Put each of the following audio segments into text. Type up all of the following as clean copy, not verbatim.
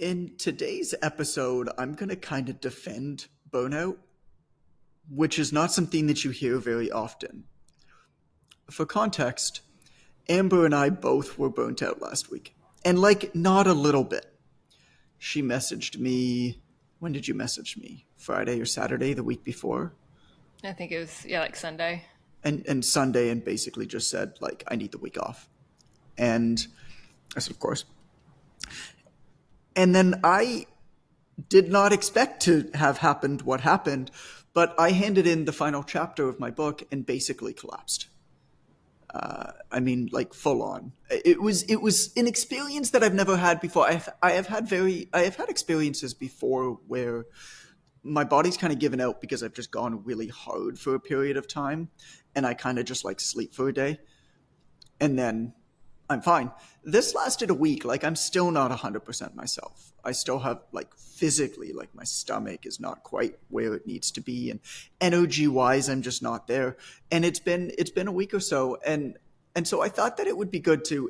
In today's episode, I'm going to kind of defend burnout, which is not something that you hear very often. For context, Amber and I both were burnt out last week. And not a little bit. She messaged me. When did you message me? Friday or Saturday, the week before? I think it was, yeah, like Sunday. And Sunday, and basically just said, I need the week off. And I said, of course. And then I did not expect to have happened what happened, but I handed in the final chapter of my book and basically collapsed. Full on. It was an experience that I've never had before. I have had experiences before where my body's kind of given out because I've just gone really hard for a period of time, and I kind of just sleep for a day, and then I'm fine. This lasted a week. I'm still not 100% myself. I still have physically, my stomach is not quite where it needs to be, and energy wise, I'm just not there. And it's been a week or so, and so I thought that it would be good to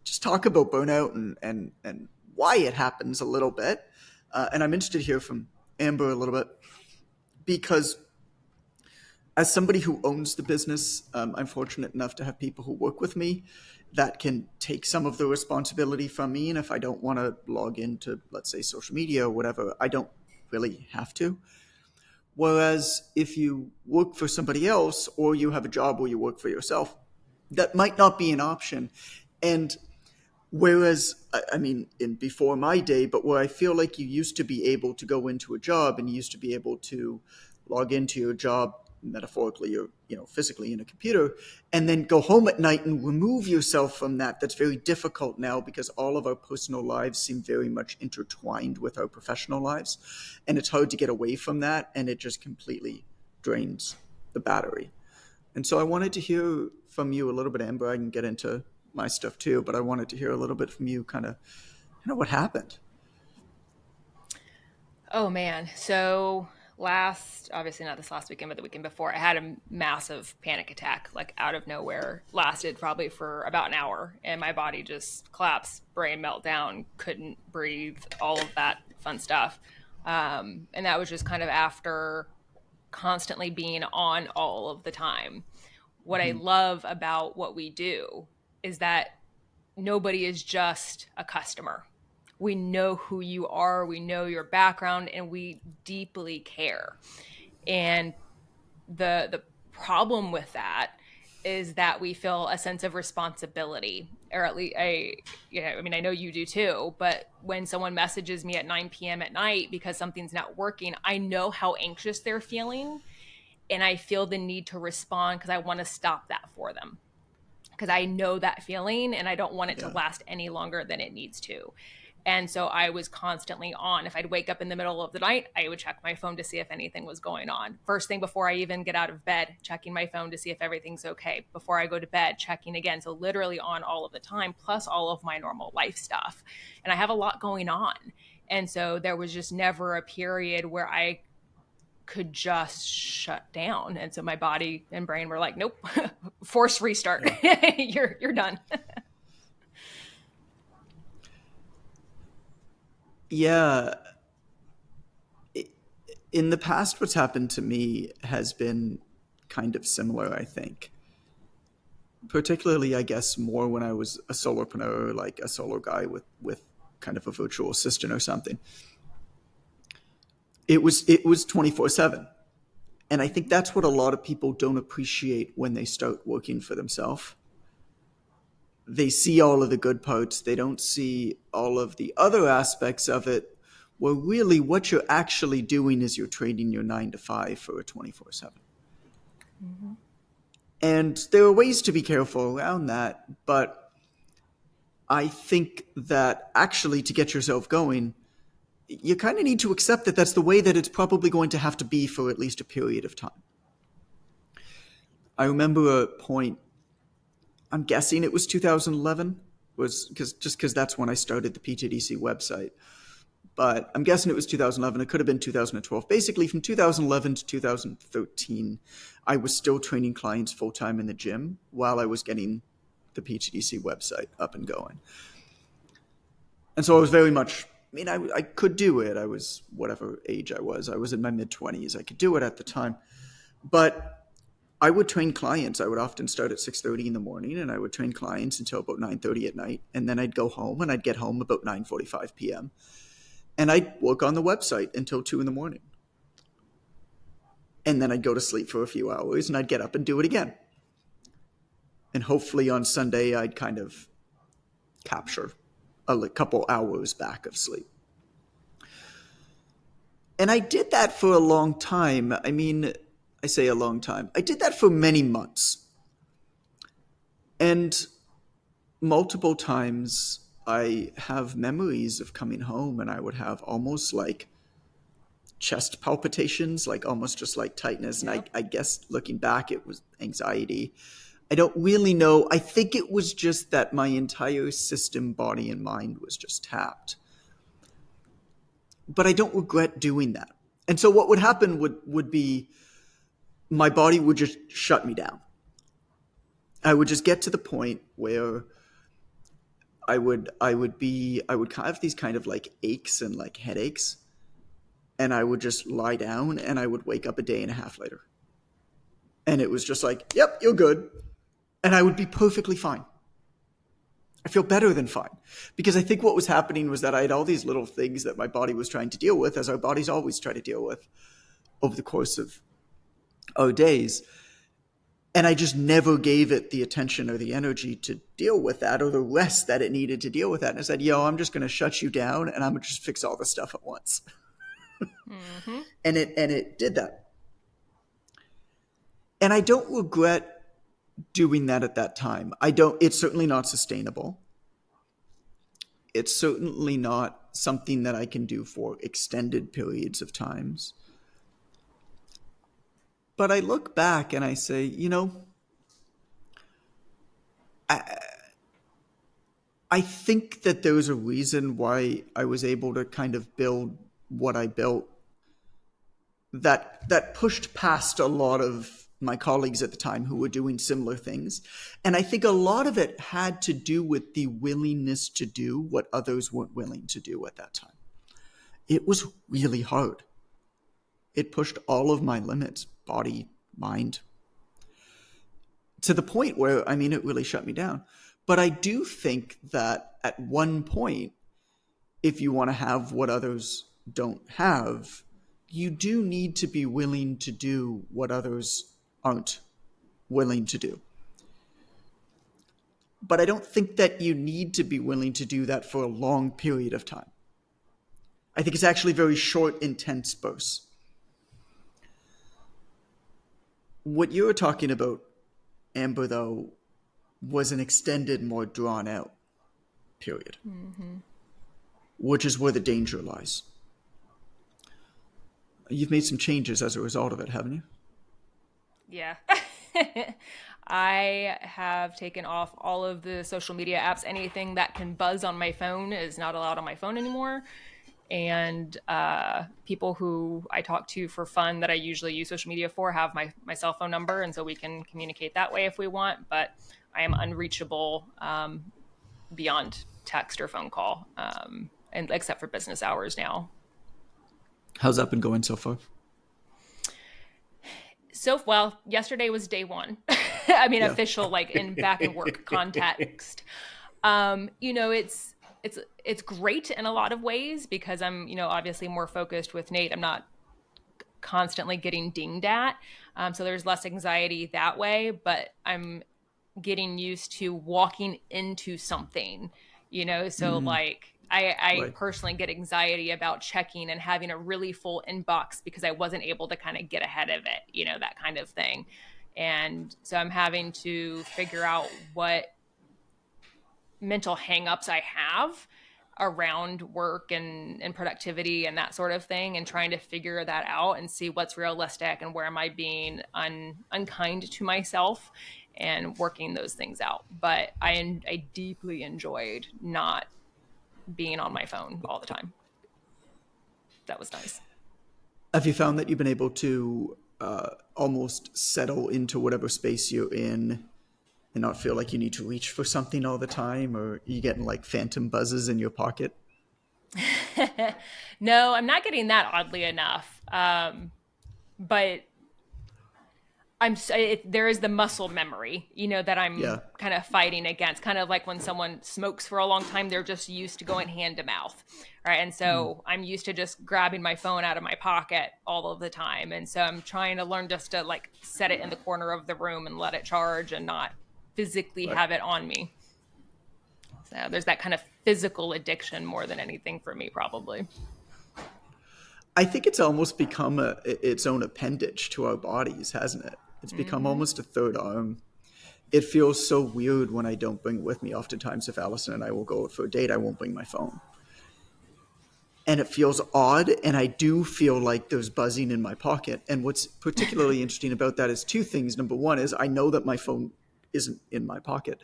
just talk about burnout and why it happens a little bit. And I'm interested to hear from Amber a little bit, because as somebody who owns the business, I'm fortunate enough to have people who work with me that can take some of the responsibility from me. And if I don't want to log into, let's say, social media or whatever, I don't really have to. Whereas if you work for somebody else, or you have a job where you work for yourself, that might not be an option. And whereas, before my day, but where I feel like you used to be able to go into a job and you used to be able to log into your job metaphorically or physically in a computer, and then go home at night and remove yourself from that. That's very difficult now, because all of our personal lives seem very much intertwined with our professional lives, and it's hard to get away from that, and it just completely drains the battery. And so I wanted to hear from you a little bit, Amber. I can get into my stuff too, but I wanted to hear a little bit from you, kind of what happened. Oh man. So obviously not this last weekend, but the weekend before, I had a massive panic attack, out of nowhere, lasted probably for about an hour, and my body just collapsed, brain meltdown, couldn't breathe, all of that fun stuff. And that was just kind of after constantly being on all of the time. What I love about what we do is that nobody is just a customer. We know who you are, we know your background, and we deeply care. And the problem with that is that we feel a sense of responsibility, or at least I know you do too, but when someone messages me at 9 p.m. at night because something's not working, I know how anxious they're feeling, and I feel the need to respond because I want to stop that for them, because I know that feeling and I don't want it to last any longer than it needs to. And so I was constantly on. If I'd wake up in the middle of the night, I would check my phone to see if anything was going on. First thing before I even get out of bed, checking my phone to see if everything's okay. Before I go to bed, checking again. So literally on all of the time, plus all of my normal life stuff. And I have a lot going on. And so there was just never a period where I could just shut down. And so my body and brain were like, nope, force restart. You're done. Yeah. In the past, what's happened to me has been kind of similar, I think. Particularly, I guess, more when I was a solopreneur, like a solo guy with kind of a virtual assistant or something. It was 24/7. And I think that's what a lot of people don't appreciate when they start working for themselves. They see all of the good parts. They don't see all of the other aspects of it, where really what you're actually doing is you're trading your 9 to 5 for a 24/7. Mm-hmm. And there are ways to be careful around that, but I think that actually, to get yourself going, you kind of need to accept that that's the way that it's probably going to have to be for at least a period of time. I remember a point, I'm guessing it was 2011, because that's when I started the PTDC website. But I'm guessing it was 2011. It could have been 2012. Basically, from 2011 to 2013, I was still training clients full-time in the gym while I was getting the PTDC website up and going. And so I was very much mean, I could do it. I was whatever age I was. I was in my mid-20s. I could do it at the time. But I would train clients. I would often start at 6:30 in the morning, and I would train clients until about 9:30 at night. And then I'd go home, and I'd get home about 9:45 p.m. And I'd work on the website until 2 in the morning. And then I'd go to sleep for a few hours, and I'd get up and do it again. And hopefully on Sunday, I'd kind of capture a couple hours back of sleep. And I did that for a long time. I mean, I say a long time. I did that for many months. And multiple times I have memories of coming home and I would have almost like chest palpitations, like almost just like tightness. And Yep. I guess looking back, it was anxiety. I don't really know. I think it was just that my entire system, body, and mind was just tapped. But I don't regret doing that. And so what would happen would be my body would just shut me down. I would just get to the point where I would have these kind of like aches and like headaches, and I would just lie down and I would wake up a day and a half later. And it was just like, yep, you're good. And I would be perfectly fine. I feel better than fine. Because I think what was happening was that I had all these little things that my body was trying to deal with, as our bodies always try to deal with over the course of our days. And I just never gave it the attention or the energy to deal with that, or the rest that it needed to deal with that. And I said, yo, I'm just going to shut you down and I'm going to just fix all the stuff at once. Mm-hmm. And it did that. And I don't regret doing that at that time. It's certainly not sustainable. It's certainly not something that I can do for extended periods of times. But I look back and I say, I think that there was a reason why I was able to kind of build what I built that pushed past a lot of my colleagues at the time who were doing similar things. And I think a lot of it had to do with the willingness to do what others weren't willing to do at that time. It was really hard. It pushed all of my limits, body, mind, to the point where, I mean, it really shut me down. But I do think that at one point, if you want to have what others don't have, you do need to be willing to do what others aren't willing to do. But I don't think that you need to be willing to do that for a long period of time. I think it's actually very short, intense bursts. What you were talking about, Amber, though, was an extended, more drawn out period, which is where the danger lies. You've made some changes as a result of it, haven't you? Yeah. I have taken off all of the social media apps. Anything that can buzz on my phone is not allowed on my phone anymore. And people who I talk to for fun that I usually use social media for have my cell phone number. And so we can communicate that way if we want. But I am unreachable beyond text or phone call, and except for business hours now. How's that been going so far? So, well, yesterday was day one. I mean, official, like in back in work context. It's great in a lot of ways because I'm, obviously more focused with Nate. I'm not constantly getting dinged at. So there's less anxiety that way, but I'm getting used to walking into something, so like I Right. personally get anxiety about checking and having a really full inbox because I wasn't able to kind of get ahead of it, that kind of thing. And so I'm having to figure out what mental hangups I have around work and productivity and that sort of thing, and trying to figure that out and see what's realistic and where am I being unkind to myself, and working those things out. But I deeply enjoyed not being on my phone all the time. That was nice. Have you found that you've been able to almost settle into whatever space you're in and not feel like you need to reach for something all the time, or are you getting like phantom buzzes in your pocket? No, I'm not getting that oddly enough. But there is the muscle memory, that I'm Yeah, kind of fighting against. Kind of like when someone smokes for a long time, they're just used to going hand to mouth, right? And so I'm used to just grabbing my phone out of my pocket all of the time, and so I'm trying to learn just to like set it in the corner of the room and let it charge, and not physically right. have it on me. So there's that kind of physical addiction more than anything for me, probably. I think it's almost become its own appendage to our bodies, hasn't it? It's become Mm-hmm. almost a third arm. It feels so weird when I don't bring it with me. Oftentimes, if Allison and I will go out for a date, I won't bring my phone. And it feels odd, and I do feel like there's buzzing in my pocket. And what's particularly interesting about that is two things. Number one is I know that my phone isn't in my pocket.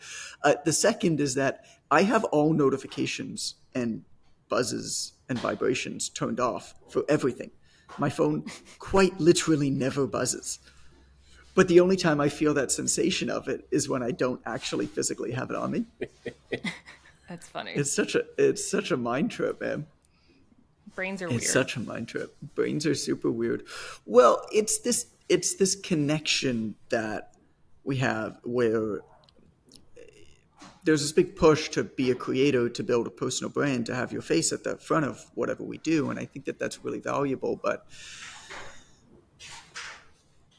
The second is that I have all notifications and buzzes and vibrations turned off for everything. My phone quite literally never buzzes. But the only time I feel that sensation of it is when I don't actually physically have it on me. That's funny. It's such a mind trip, man. Brains are It's weird. such a mind trip. Brains are super weird. Well, it's this connection that we have where there's this big push to be a creator, to build a personal brand, to have your face at the front of whatever we do, and I think that that's really valuable. But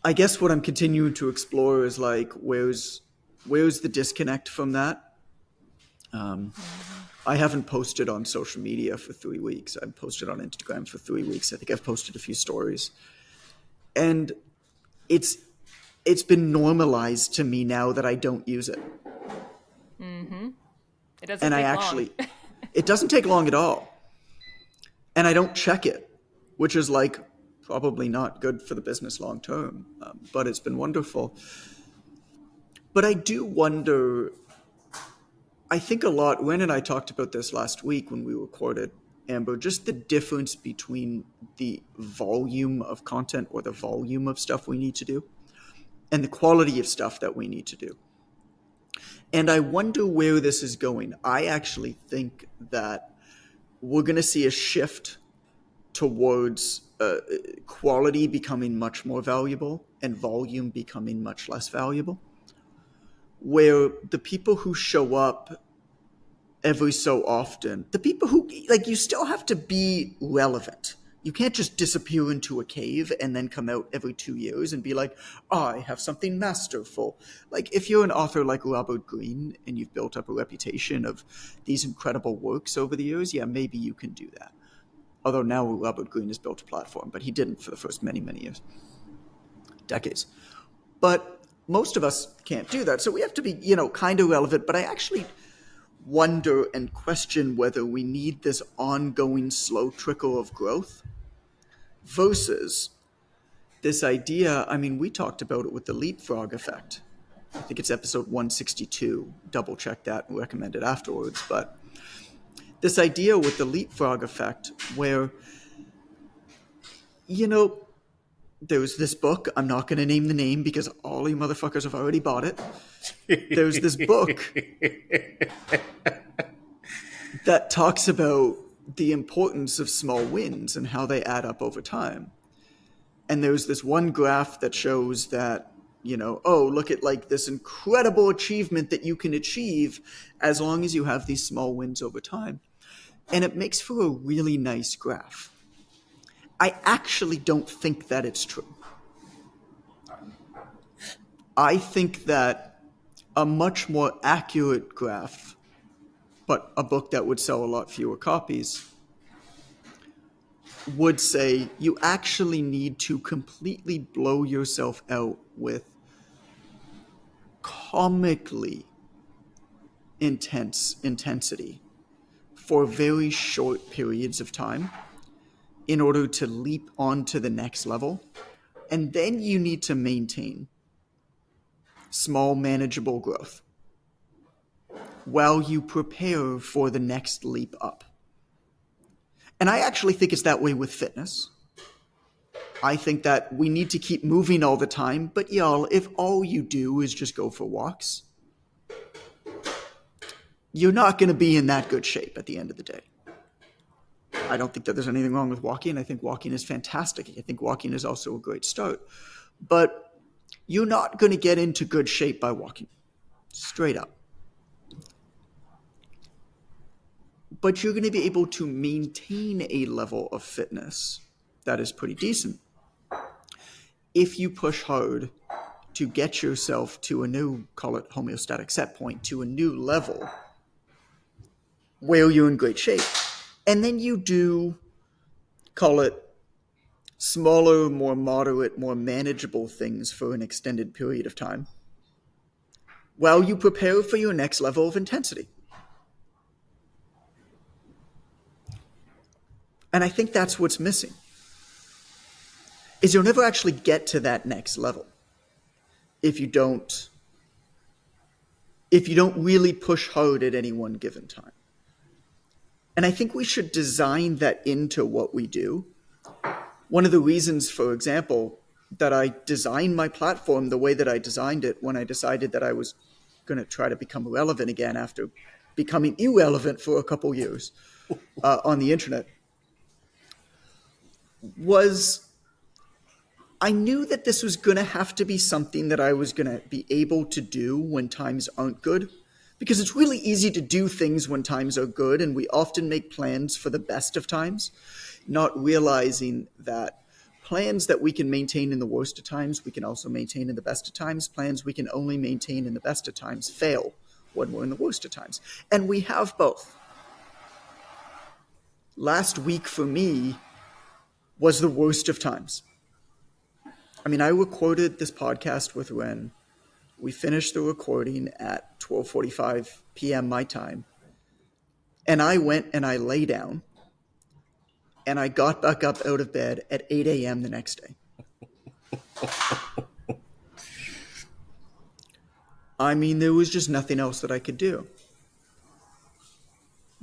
I guess what I'm continuing to explore is like where's the disconnect from that? Mm-hmm. I haven't posted on social media for 3 weeks. I've posted on Instagram for 3 weeks. I think I've posted a few stories, and it's it's been normalized to me now that I don't use it. Mm-hmm. It doesn't And I take long. actually, it doesn't take long at all. And I don't check it, which is like probably not good for the business long term. But it's been wonderful. But I do wonder, I think a lot, Ren and I talked about this last week when we recorded, Amber, just the difference between the volume of content or the volume of stuff we need to do and the quality of stuff that we need to do. And I wonder where this is going. I actually think that we're going to see a shift towards quality becoming much more valuable and volume becoming much less valuable. Where the people who show up every so often, the people who, like, you still have to be relevant. You can't just disappear into a cave and then come out every 2 years and be like, oh, I have something masterful. Like, if you're an author like Robert Greene and you've built up a reputation of these incredible works over the years, yeah, maybe you can do that. Although now Robert Greene has built a platform, but he didn't for the first many, many years, decades. But most of us can't do that. So we have to be, kind of relevant. But I actually wonder and question whether we need this ongoing slow trickle of growth versus this idea. I mean, we talked about it with the leapfrog effect. I think it's episode 162. Double check that and recommend it afterwards. But this idea with the leapfrog effect where, you know, there was this book. I'm not going to name the name because all you motherfuckers have already bought it. There's this book that talks about the importance of small wins and how they add up over time. And there's this one graph that shows that, oh, look at like this incredible achievement that you can achieve as long as you have these small wins over time. And it makes for a really nice graph. I actually don't think that it's true. I think that a much more accurate graph, but a book that would sell a lot fewer copies, would say you actually need to completely blow yourself out with comically intensity for very short periods of time in order to leap on to the next level. And then you need to maintain small, manageable growth while you prepare for the next leap up. And I actually think it's that way with fitness. I think that we need to keep moving all the time, but y'all, if all you do is just go for walks, you're not going to be in that good shape at the end of the day. I don't think that there's anything wrong with walking. I think walking is fantastic. I think walking is also a great start. But you're not going to get into good shape by walking, straight up. But you're going to be able to maintain a level of fitness that is pretty decent if you push hard to get yourself to a new, call it homeostatic set point, to a new level where you're in great shape. And then you do, call it smaller, more moderate, more manageable things for an extended period of time while you prepare for your next level of intensity. And I think that's what's missing, is you'll never actually get to that next level if you don't really push hard at any one given time. And I think we should design that into what we do. One of the reasons, for example, that I designed my platform the way that I designed it when I decided that I was going to try to become relevant again after becoming irrelevant for a couple years on the internet, was I knew that this was going to have to be something that I was going to be able to do when times aren't good, because it's really easy to do things when times are good, and we often make plans for the best of times, not realizing that plans that we can maintain in the worst of times, we can also maintain in the best of times. Plans we can only maintain in the best of times fail when we're in the worst of times. And we have both. Last week for me was the worst of times. I mean, I recorded this podcast with Ren. We finished the recording at 12:45 p.m. my time. And I went and I lay down. And I got back up out of bed at 8 a.m. the next day. I mean, there was just nothing else that I could do.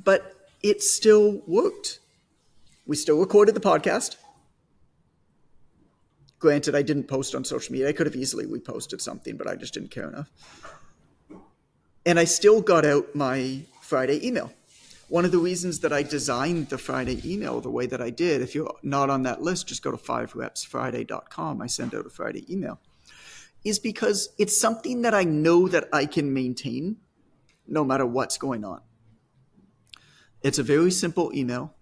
But it still worked. We still recorded the podcast. Granted, I didn't post on social media. I could have easily reposted something, but I just didn't care enough. And I still got out my Friday email. One of the reasons that I designed the Friday email the way that I did, if you're not on that list, just go to 5repsfriday.com. I send out a Friday email, is because it's something that I know that I can maintain no matter what's going on. It's a very simple email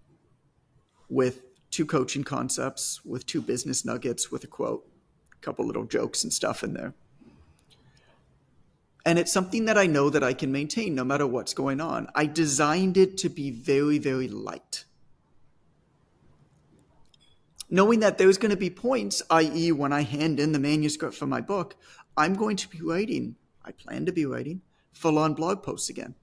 with 2 coaching concepts, with 2 business nuggets, with a quote, a couple little jokes and stuff in there. And it's something that I know that I can maintain no matter what's going on. I designed it to be very, very light. Knowing that there's going to be points, i.e. when I hand in the manuscript for my book, I'm going to be writing, I plan to be writing, full-on blog posts again.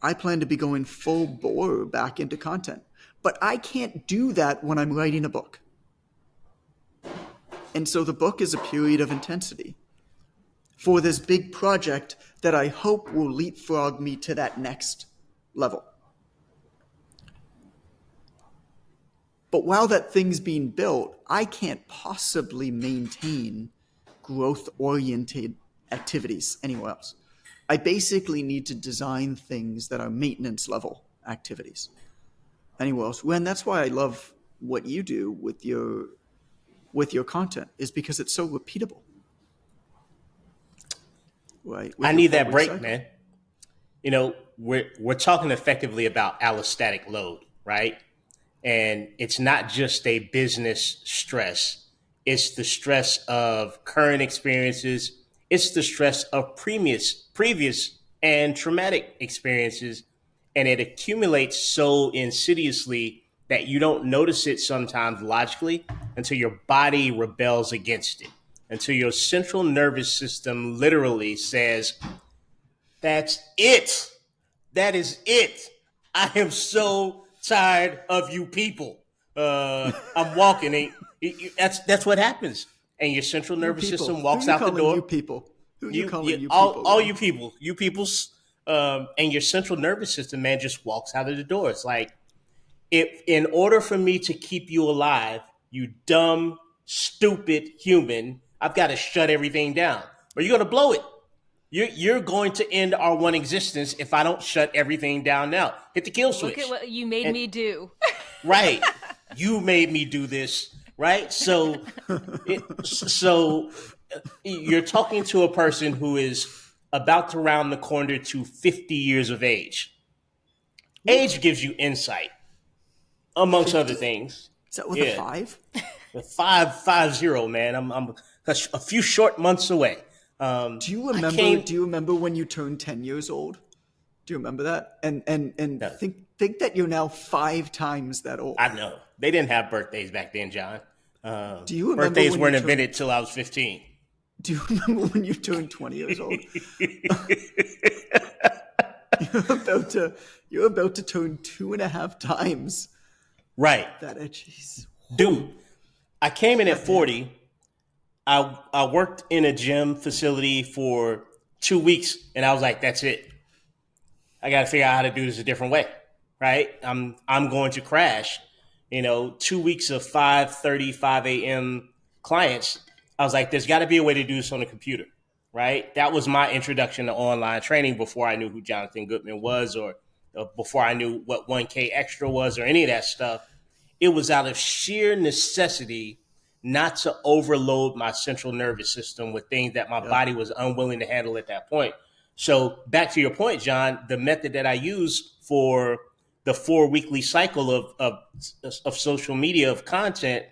I plan to be going full bore back into content. But I can't do that when I'm writing a book. And so the book is a period of intensity for this big project that I hope will leapfrog me to that next level. But while that thing's being built, I can't possibly maintain growth-oriented activities anywhere else. I basically need to design things that are maintenance-level activities anywhere else. And that's why I love what you do with your content, is because it's so repeatable. Right? I need that break, cycle. Man. You know, we're talking effectively about allostatic load, right? And it's not just a business stress. It's the stress of current experiences. It's the stress of previous and traumatic experiences. And it accumulates so insidiously that you don't notice it sometimes logically until your body rebels against it. Until your central nervous system literally says, that's it. That is it. I am so tired of you people. I'm walking. That's what happens. And your central nervous system walks out the door. You people. Who are you calling you people? All you people. You peoples. And your central nervous system, man, just walks out of the door. It's like, if in order for me to keep you alive, you dumb, stupid human, I've got to shut everything down, or you're going to blow it. You're going to end our one existence if I don't shut everything down now. Hit the kill switch. Look at what you made me do. Right. You made me do this. Right. So you're talking to a person who is about to round the corner to 50 years of age. Age gives you insight, amongst 50? other things. Is that with a 5? 550, man. I'm a few short months away. Do you remember when you turned 10 years old? Do you remember that? And No. think that you're now 5 times that old. I know. They didn't have birthdays back then, John. Do you remember birthdays when weren't you invented till I was 15. Do you remember when you turned 20 years old? You're about to turn 2.5 times Right. that. Jeez. Dude, I came in at 40. I worked in a gym facility for 2 weeks, and I was like, that's it. I got to figure out how to do this a different way, right? I'm going to crash. 2 weeks of 5:30, 5 a.m. clients. I was like, there's got to be a way to do this on a computer, right? That was my introduction to online training before I knew who Jonathan Goodman was or before I knew what 1K Extra was or any of that stuff. It was out of sheer necessity not to overload my central nervous system with things that my body was unwilling to handle at that point. So back to your point, John, the method that I use for the 4 weekly cycle of social media of content,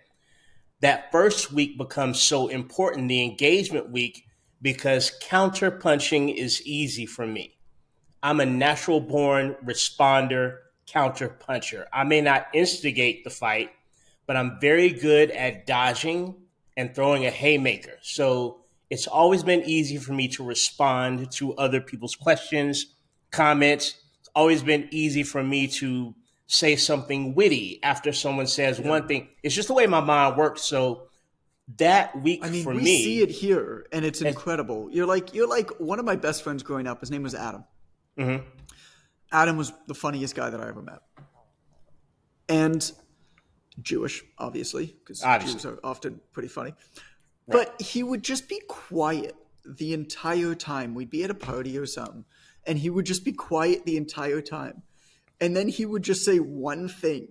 that first week becomes so important, the engagement week, because counter punching is easy for me. I'm a natural born responder, counter puncher. I may not instigate the fight, but I'm very good at dodging and throwing a haymaker. So it's always been easy for me to respond to other people's questions, comments. It's always been easy for me to say something witty after someone says one thing. It's just the way my mind works. So that week for we me, see it here, and it's incredible. You're like one of my best friends growing up. His name was Adam. Mm-hmm. Adam was the funniest guy that I ever met, and Jewish, obviously, because Jews are often pretty funny. Right. But he would just be quiet the entire time. We'd be at a party or something, and he would just be quiet the entire time. And then he would just say one thing.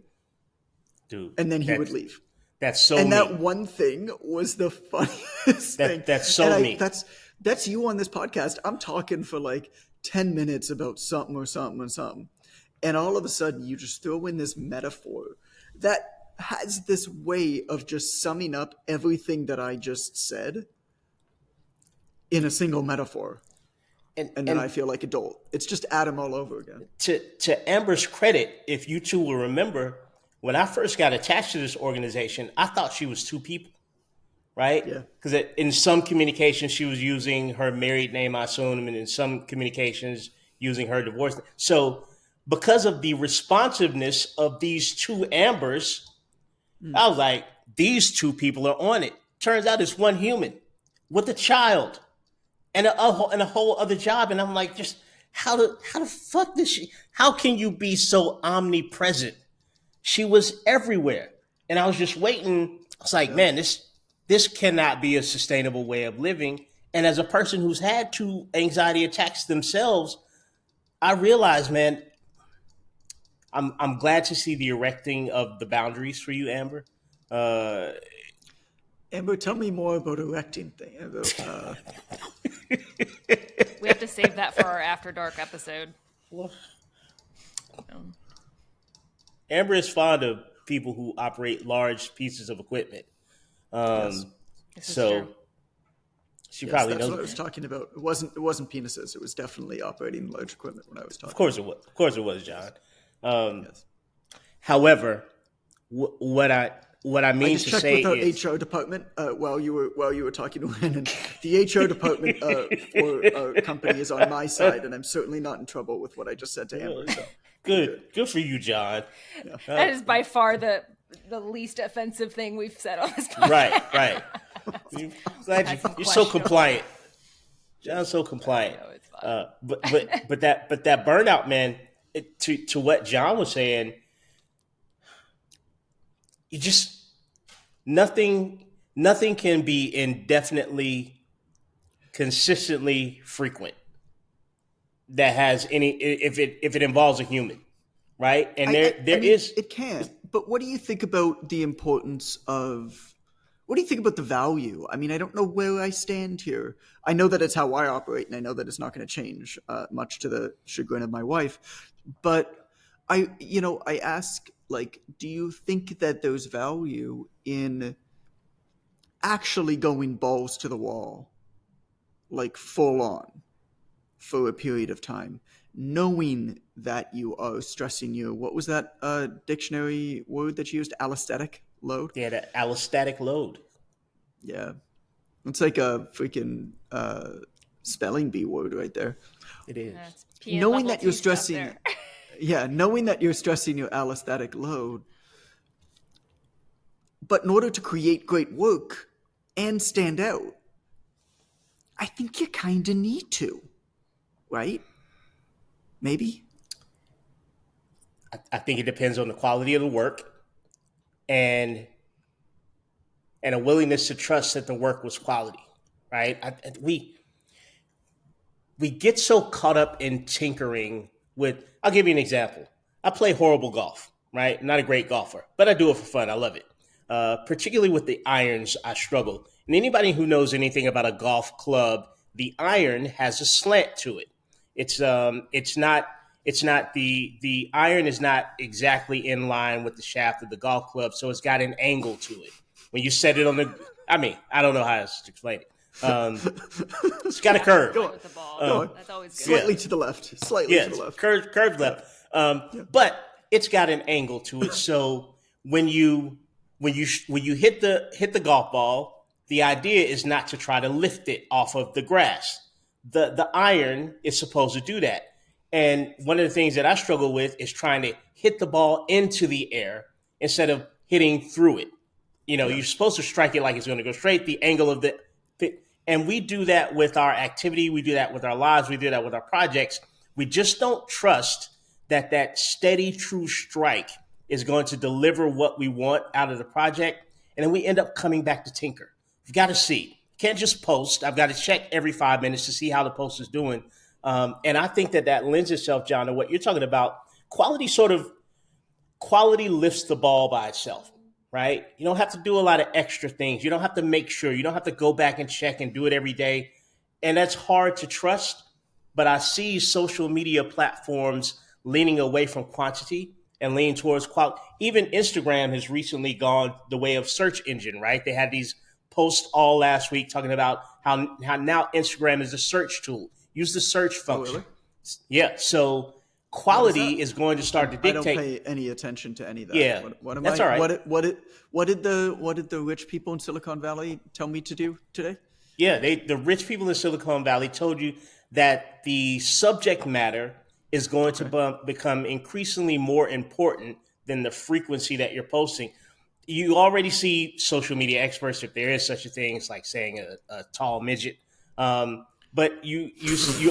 Dude. And then he would leave. That's so And me. that one thing was the funniest thing. That's so me. That's you on this podcast. I'm talking for like 10 minutes about something or something or something. And all of a sudden you just throw in this metaphor that has this way of just summing up everything that I just said in a single metaphor. And then I feel like a dolt. It's just Adam all over again. To Amber's credit, if you two will remember, when I first got attached to this organization, I thought she was 2 people, right? Yeah. Because in some communications, she was using her married name, I assume, and in some communications, using her divorce name. So because of the responsiveness of these 2 Ambers, I was like, these 2 people are on it. Turns out it's one human with a child and a whole other job. And I'm like, just how the fuck did she, how can you be so omnipresent? She was everywhere. And I was just waiting. I was like, man, this cannot be a sustainable way of living. And as a person who's had 2 anxiety attacks themselves, I realized, man, I'm glad to see the erecting of the boundaries for you, Amber. Amber, tell me more about erecting thing. We have to save that for our After Dark episode. Amber is fond of people who operate large pieces of equipment. This so is true. she probably that's knows. what I was talking about. It wasn't penises. It was definitely operating large equipment when I was talking. Of course it was, John. Yes. However, what I mean to say with our is HR department while you were talking to Rhiannon. The HR department for our company is on my side, and I'm certainly not in trouble with what I just said to Amber. So. Good for you, John. Yeah. That is by far the least offensive thing we've said on this podcast. Right. You're so compliant. John's so compliant. No, it's fine. But that burnout, man. To what John was saying, you just nothing can be indefinitely consistently frequent that has any if it involves a human, right? And there I mean, is it can. But what do you think about the importance of? What do you think about the value? I mean, I don't know where I stand here. I know that it's how I operate, and I know that it's not going to change much to the chagrin of my wife. But I ask, like, do you think that there's value in actually going balls to the wall, like full on, for a period of time, knowing that you are stressing your, what was that dictionary word that you used? Allostatic load? yeah, the allostatic load. Yeah. It's like a freaking spelling bee word right there. It is. That's P and Knowing level that you're 2 stuff stressing, there. yeah, knowing that you're stressing your allostatic load, but in order to create great work and stand out, I think you kind of need to, right? Maybe. I think it depends on the quality of the work and a willingness to trust that the work was quality, right? We get so caught up in tinkering with. I'll give you an example. I play horrible golf, right? I'm not a great golfer, but I do it for fun. I love it. Particularly with the irons, I struggle. And anybody who knows anything about a golf club, the iron has a slant to it. It's not the iron is not exactly in line with the shaft of the golf club, so it's got an angle to it. When you set it on the, I mean, I don't know how to explain it. It's got a curve. With the ball. Go on. That's always good. Slightly to the left. Slightly Yeah, to the left. curved left. But it's got an angle to it. So when you hit the golf ball, the idea is not to try to lift it off of the grass. The iron is supposed to do that. And one of the things that I struggle with is trying to hit the ball into the air instead of hitting through it. You're supposed to strike it like it's going to go straight. The angle of the, and we do that with our activity. We do that with our lives. We do that with our projects. We just don't trust that steady, true strike is going to deliver what we want out of the project. And then we end up coming back to tinker. You've got to see. Can't just post. I've got to check every 5 minutes to see how the post is doing. And I think that lends itself, John, to what you're talking about. Quality lifts the ball by itself, right? You don't have to do a lot of extra things. You don't have to make sure. You don't have to go back and check and do it every day. And that's hard to trust. But I see social media platforms leaning away from quantity and leaning towards quality. Even Instagram has recently gone the way of search engine, right? They had these posts all last week talking about how now Instagram is a search tool. Use the search function. Oh, really? Yeah. So quality is going to start to dictate. I don't pay any attention to any of that. Yeah, what am that's I? all right. What did the rich people in Silicon Valley tell me to do today? Yeah, the rich people in Silicon Valley told you that the subject matter is going to become increasingly more important than the frequency that you're posting. You already see social media experts, if there is such a thing, it's like saying a tall midget. But you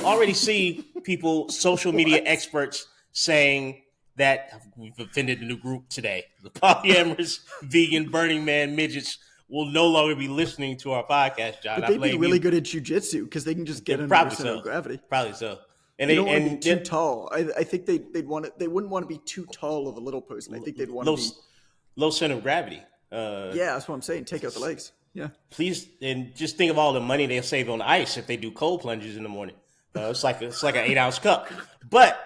already see people, social media experts, saying that we've offended a new group today. The polyamorous, vegan, Burning Man midgets will no longer be listening to our podcast, John. But they'd be really good at jujitsu because they can just get under the center of gravity. Probably so. And they don't want to be too tall. I think they wouldn't want to be too tall of a little person. I think they'd want to be low center of gravity. Yeah, that's what I'm saying. Take out the legs. Yeah. Please, and just think of all the money they'll save on ice if they do cold plunges in the morning. It's like an 8-ounce cup. But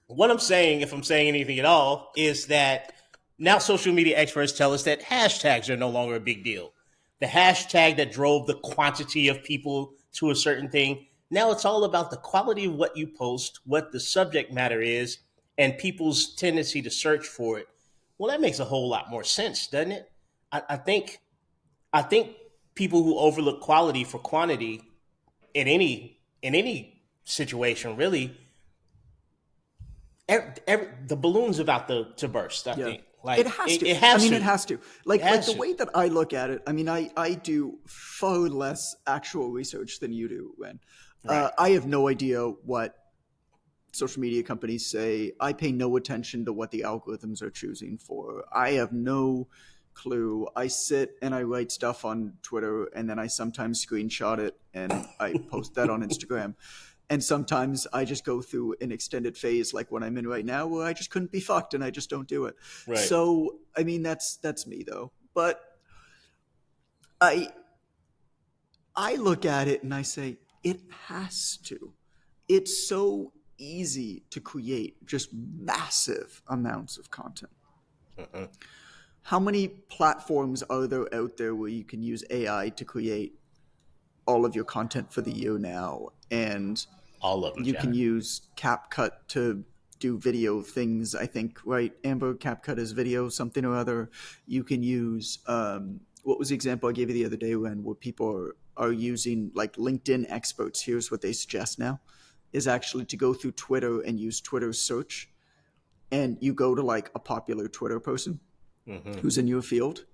what I'm saying, if I'm saying anything at all, is that now social media experts tell us that hashtags are no longer a big deal. The hashtag that drove the quantity of people to a certain thing. Now it's all about the quality of what you post, what the subject matter is, and people's tendency to search for it. Well, that makes a whole lot more sense, doesn't it? I think people who overlook quality for quantity in any situation, really, the balloon's about to burst. I think it has to. It has to. Like the way that I look at it. I mean, I do far less actual research than you do, Ren. Right. I have no idea what social media companies say. I pay no attention to what the algorithms are choosing for. I have no clue. I sit and I write stuff on Twitter, and then I sometimes screenshot it and I post that on Instagram. And sometimes I just go through an extended phase like what I'm in right now where I just couldn't be fucked and I just don't do it. Right. So, I mean, that's me though. But I look at it and I say, it has to. It's so easy to create just massive amounts of content. Uh-uh. How many platforms are there out there where you can use AI to create all of your content for the year now? And All of them. you Jack. can use CapCut to do video things, I think, right? Amber, CapCut is video, something or other. You can use, what was the example I gave you the other day when where people are using like LinkedIn experts? Here's what they suggest now is actually to go through Twitter and use Twitter search. And you go to like a popular Twitter person who's in your field.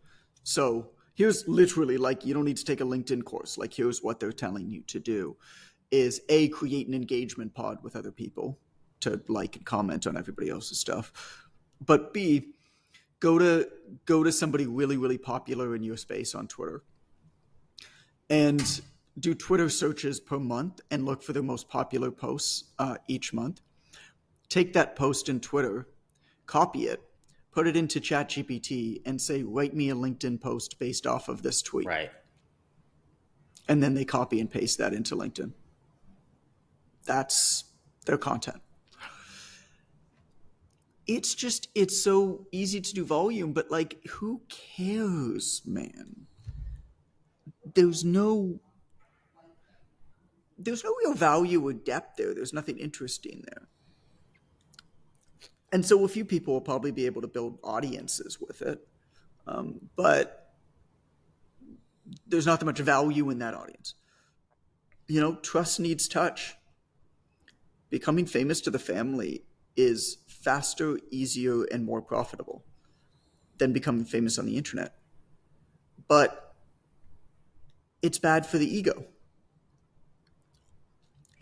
So here's literally like, you don't need to take a LinkedIn course. Like here's what they're telling you to do is A, create an engagement pod with other people to like and comment on everybody else's stuff. But B, go to somebody really, really popular in your space on Twitter and do Twitter searches per month and look for their most popular posts each month. Take that post in Twitter, copy it, put it into ChatGPT and say, write me a LinkedIn post based off of this tweet. Right. And then they copy and paste that into LinkedIn. That's their content. It's so easy to do volume, but like, who cares, man? There's no real value or depth there. There's nothing interesting there. And so a few people will probably be able to build audiences with it. But there's not that much value in that audience. Trust needs touch. Becoming famous to the family is faster, easier, and more profitable than becoming famous on the internet. But it's bad for the ego.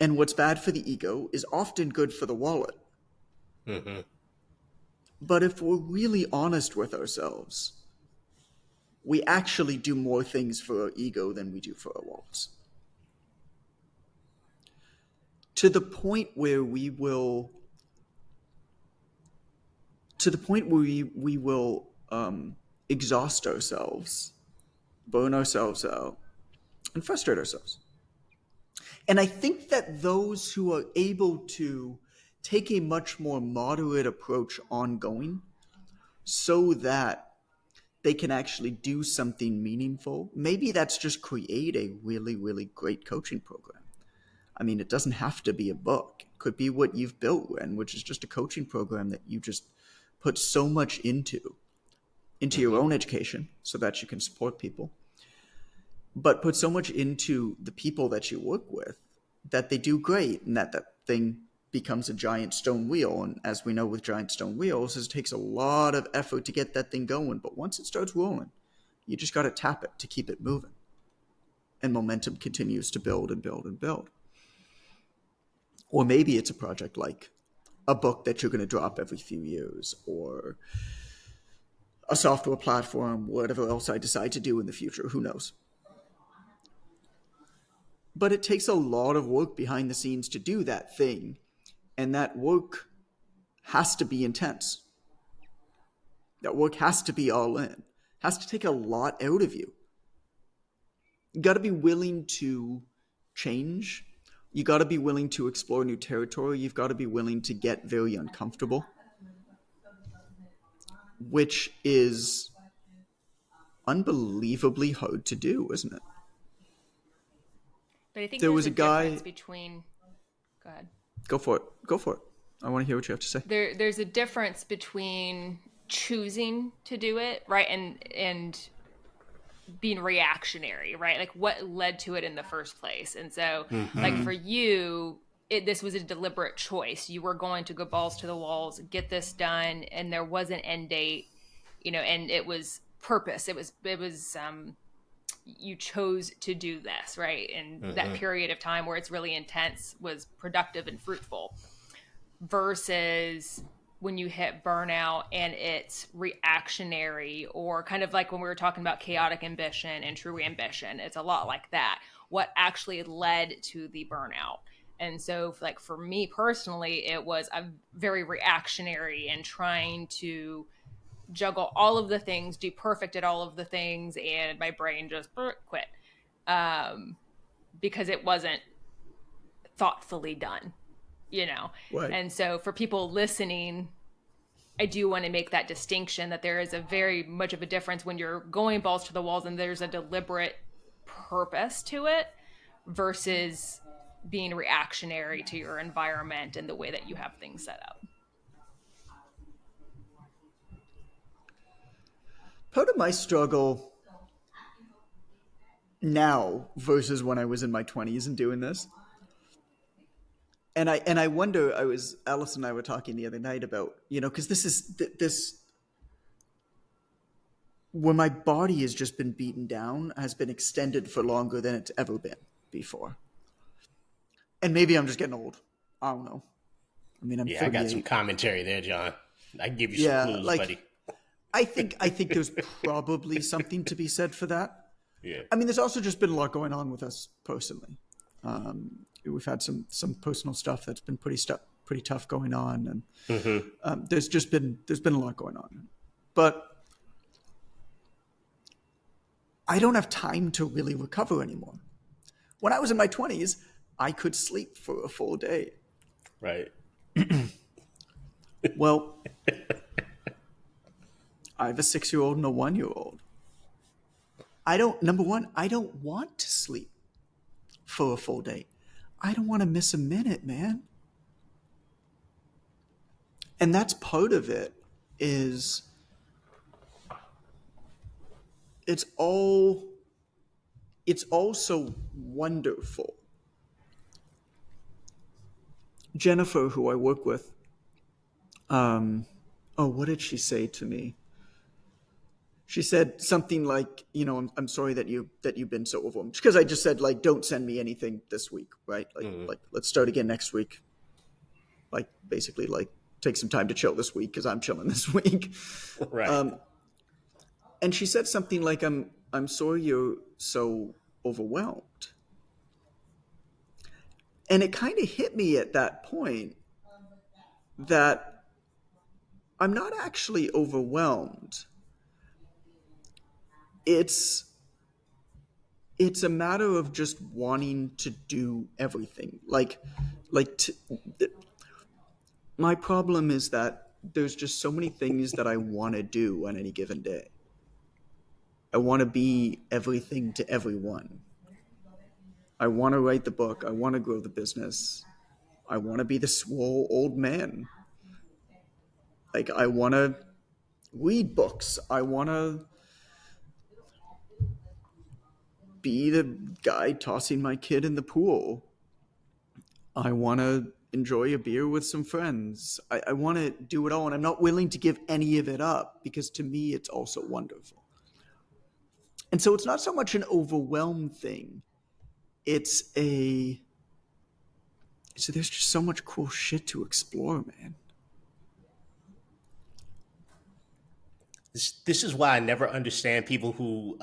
And what's bad for the ego is often good for the wallet. Mm-hmm. But if we're really honest with ourselves, we actually do more things for our ego than we do for our wallets. To the point where we will exhaust ourselves, burn ourselves out, and frustrate ourselves. And I think that those who are able to take a much more moderate approach ongoing so that they can actually do something meaningful, maybe that's just create a really, really great coaching program. I mean, it doesn't have to be a book. It could be what you've built, Ren, which is just a coaching program that you just put so much into your own education so that you can support people, but put so much into the people that you work with that they do great and that thing becomes a giant stone wheel. And as we know with giant stone wheels, it takes a lot of effort to get that thing going. But once it starts rolling, you just got to tap it to keep it moving. And momentum continues to build and build and build. Or maybe it's a project like a book that you're going to drop every few years, or a software platform, whatever else I decide to do in the future. Who knows? But it takes a lot of work behind the scenes to do that thing. And that work has to be intense. That work has to be all in. Has to take a lot out of you. You got to be willing to change. You got to be willing to explore new territory. You've got to be willing to get very uncomfortable, which is unbelievably hard to do, isn't it? But I think there there's was a guy. Difference between. Go ahead. Go for it. I want to hear what you have to say. There's a difference between choosing to do it, right, and being reactionary, right? Like what led to it in the first place. And so, like for you, this was a deliberate choice. You were going to go balls to the walls, get this done, and there was an end date, and it was purpose. It was you chose to do this, right? And that period of time where it's really intense was productive and fruitful, versus when you hit burnout and it's reactionary, or kind of like when we were talking about chaotic ambition and true ambition, it's a lot like that. What actually led to the burnout? And so, like, for me personally, it was a very reactionary and trying to juggle all of the things, do perfect at all of the things, and my brain just quit, um, because it wasn't thoughtfully done, you know? Right. And so for people listening, I do want to make that distinction that there is a very much of a difference when you're going balls to the walls and there's a deliberate purpose to it versus being reactionary to your environment and the way that you have things set up. Part of my struggle now versus when I was in my 20s and doing this, and I wonder, Alice and I were talking the other night about, because this when my body has just been beaten down, has been extended for longer than it's ever been before. And maybe I'm just getting old. I don't know. I mean, I'm 38. I got some commentary there, John. I can give you some clues, buddy. I think there's probably something to be said for that. Yeah. I mean, there's also just been a lot going on with us personally. We've had some personal stuff that's been pretty tough going on, and there's been a lot going on. But I don't have time to really recover anymore. When I was in my 20s, I could sleep for a full day. Right. Well, I have a 6-year-old and a 1-year-old. Number one, I don't want to sleep for a full day. I don't want to miss a minute, man. And that's part of it, is it's all so wonderful. Jennifer, who I work with, what did she say to me? She said something like, I'm sorry that you've been so overwhelmed. Because I just said, like, don't send me anything this week, right? Like let's start again next week. Like, basically, like, take some time to chill this week because I'm chilling this week. Right. And she said something like, I'm sorry you're so overwhelmed. And it kind of hit me at that point that I'm not actually overwhelmed. It's a matter of just wanting to do everything. My problem is that there's just so many things that I want to do on any given day. I want to be everything to everyone. I want to write the book. I want to grow the business. I want to be the swole old man. Like, I want to read books. I want to be the guy tossing my kid in the pool. I want to enjoy a beer with some friends. I want to do it all, and I'm not willing to give any of it up because to me it's also wonderful. And so it's not so much an overwhelmed thing. There's just so much cool shit to explore, man. This is why I never understand people who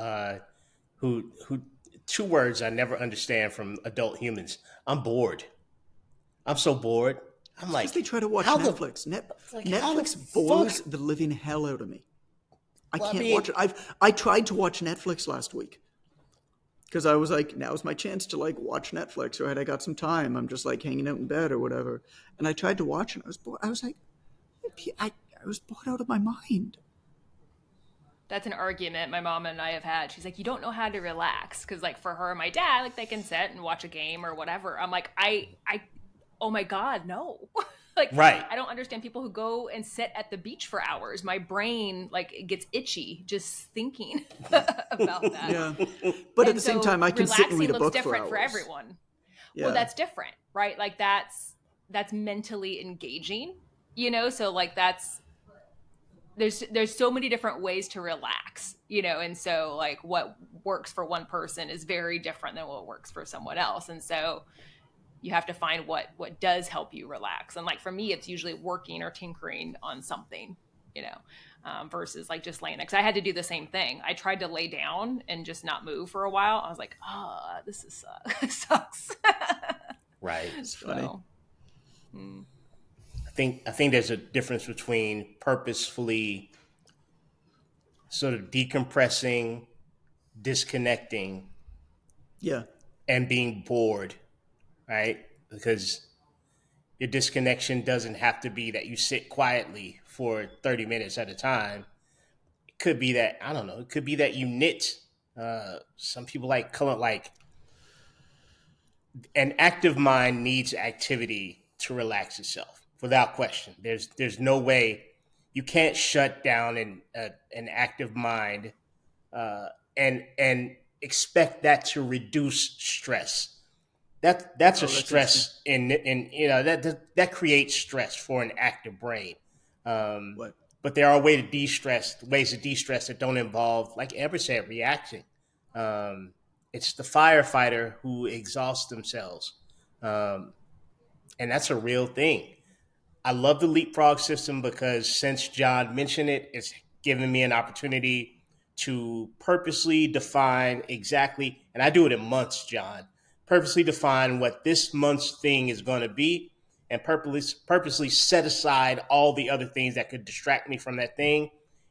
two words I never understand from adult humans. I'm bored. I'm so bored. I'm like, because they try to watch Netflix. Netflix bores the living hell out of me. I can't watch it. I tried to watch Netflix last week because I was like, now's my chance to like watch Netflix. Right, I got some time. I'm just like hanging out in bed or whatever. And I tried to watch it. I was bored. I was like, I was bored out of my mind. That's an argument my mom and I have had. She's like, you don't know how to relax. Because like for her and my dad, like they can sit and watch a game or whatever. I'm like, oh my God, no. Like, right. I don't understand people who go and sit at the beach for hours. My brain like gets itchy just thinking about that. Yeah, but at the same time, I can sit and read a book for hours. Relaxing looks different for everyone. Yeah. Well, that's different, right? Like that's mentally engaging, So like there's so many different ways to relax, and so like what works for one person is very different than what works for someone else, and so you have to find what does help you relax. And like for me, it's usually working or tinkering on something, versus like just laying there. Because I had to do the same thing. I tried to lay down and just not move for a while. I was like, this is sucks. Right. It's funny. So, I think there's a difference between purposefully sort of decompressing, disconnecting, Yeah. and being bored, right? Because your disconnection doesn't have to be that you sit quietly for 30 minutes at a time. It could be that, I don't know, it could be that you knit. Some people like color, like an active mind needs activity to relax itself, without question. There's no way you can't shut down an active mind and expect that to reduce stress. That's a stress in that creates stress for an active brain. What? But there are ways to de-stress that don't involve, like Amber said, reacting. It's the firefighter who exhausts themselves, and that's a real thing. I love the leapfrog system because since John mentioned it, it's given me an opportunity to purposely define exactly, and I do it in months, John, purposely define what this month's thing is going to be and purposely set aside all the other things that could distract me from that thing.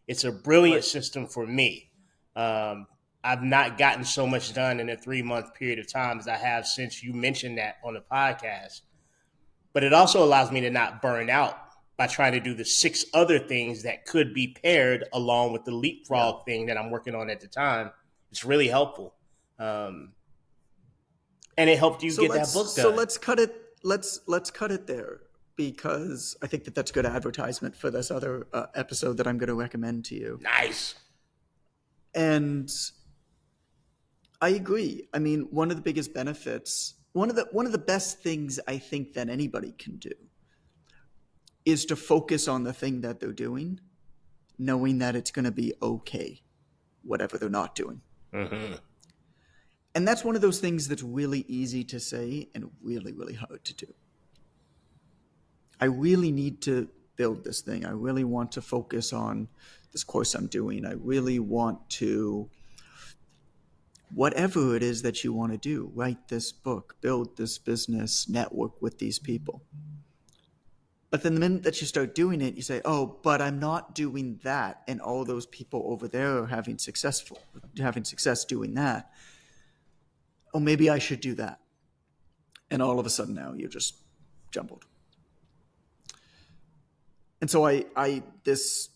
It's a brilliant system for me. I've not gotten so much done in a 3-month period of time as I have since you mentioned that on the podcast. But it also allows me to not burn out by trying to do the 6 other things that could be paired along with the leapfrog thing that I'm working on at the time. It's really helpful. And it helped you get that book done. So let's cut it. Let's cut it there, because I think that's good advertisement for this other episode that I'm going to recommend to you. Nice. And I agree. I mean, one of the biggest benefits, one of the best things I think that anybody can do is to focus on the thing that they're doing, knowing that it's going to be okay, whatever they're not doing. Mm-hmm. And that's one of those things that's really easy to say and really, really hard to do. I really need to build this thing. I really want to focus on this course I'm doing. I really want to, whatever it is that you want to do, write this book, build this business, network with these people. But then the minute that you start doing it, you say, oh, but I'm not doing that. And all those people over there are having success doing that. Oh, maybe I should do that. And all of a sudden now you're just jumbled. And so this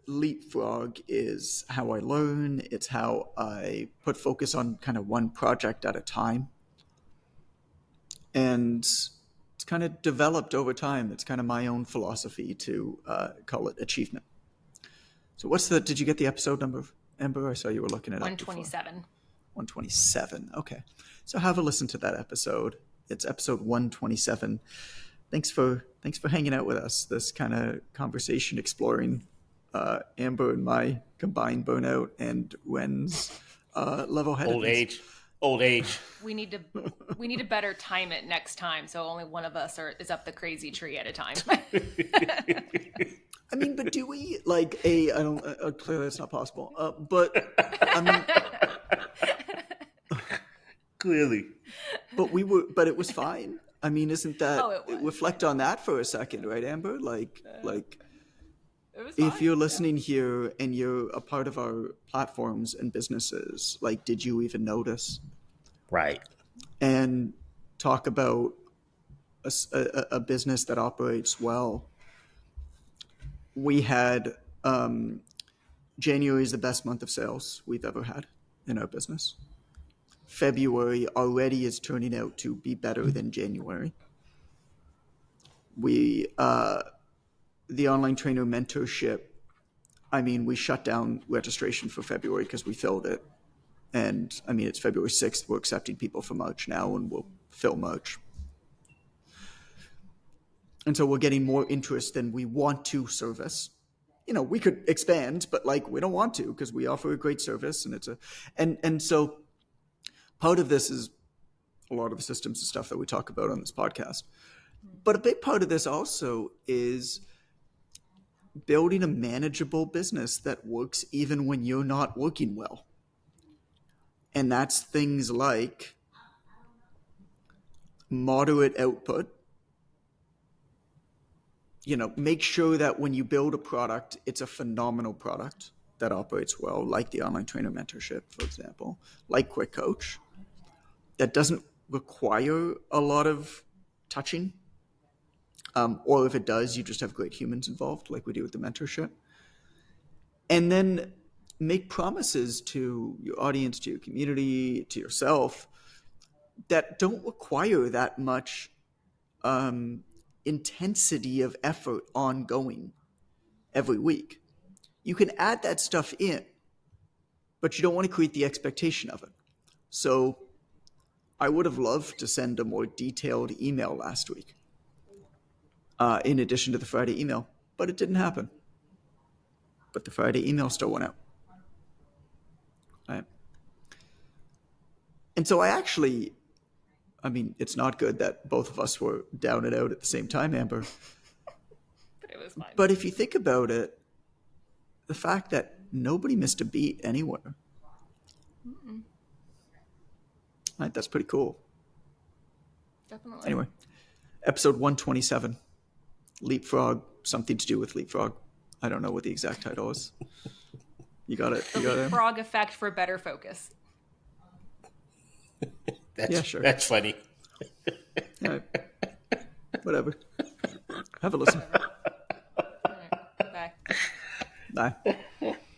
leapfrog is how I learn. It's how I put focus on kind of one project at a time. And it's kind of developed over time. It's kind of my own philosophy to call it achievement. So did you get the episode number, Amber? I saw you were looking at 127. 127. Okay. So have a listen to that episode. It's episode 127. Thanks for hanging out with us. This kind of conversation exploring Amber and my combined burnout and Wen's level-headedness. Old age. We need to better time it next time, so only one of us is up the crazy tree at a time. I mean, but do we I don't clearly that's not possible. But I mean, clearly. But it was fine. I mean, isn't that reflect on that for a second, right, Amber? If you're listening here and you're a part of our platforms and businesses, did you even notice? Right. And talk about a business that operates well. We had January is the best month of sales we've ever had in our business. February already is turning out to be better than January. We the online trainer mentorship, I mean, we shut down registration for February because we filled it. And I mean, it's February 6th. We're accepting people for March now, and we'll fill March. And so we're getting more interest than we want to service. We could expand, but we don't want to because we offer a great service, and and so part of this is a lot of the systems and stuff that we talk about on this podcast. But a big part of this also is building a manageable business that works even when you're not working well. And that's things like moderate output. Make sure that when you build a product, it's a phenomenal product that operates well, like the online trainer mentorship, for example, like Quick Coach, that doesn't require a lot of touching. Or if it does, you just have great humans involved, like we do with the mentorship. And then make promises to your audience, to your community, to yourself that don't require that much intensity of effort ongoing every week. You can add that stuff in, but you don't want to create the expectation of it. So I would have loved to send a more detailed email last week, in addition to the Friday email, but it didn't happen. But the Friday email still went out. Right? And so it's not good that both of us were down and out at the same time, Amber. But it was fine. But if you think about it, the fact that nobody missed a beat anywhere, right, that's pretty cool. Definitely. Anyway, episode 127, Leapfrog, something to do with Leapfrog. I don't know what the exact title is. You got it. The Leapfrog effect for better focus. Yeah, sure. That's funny. Right. Whatever. Have a listen. All right. Bye. Bye.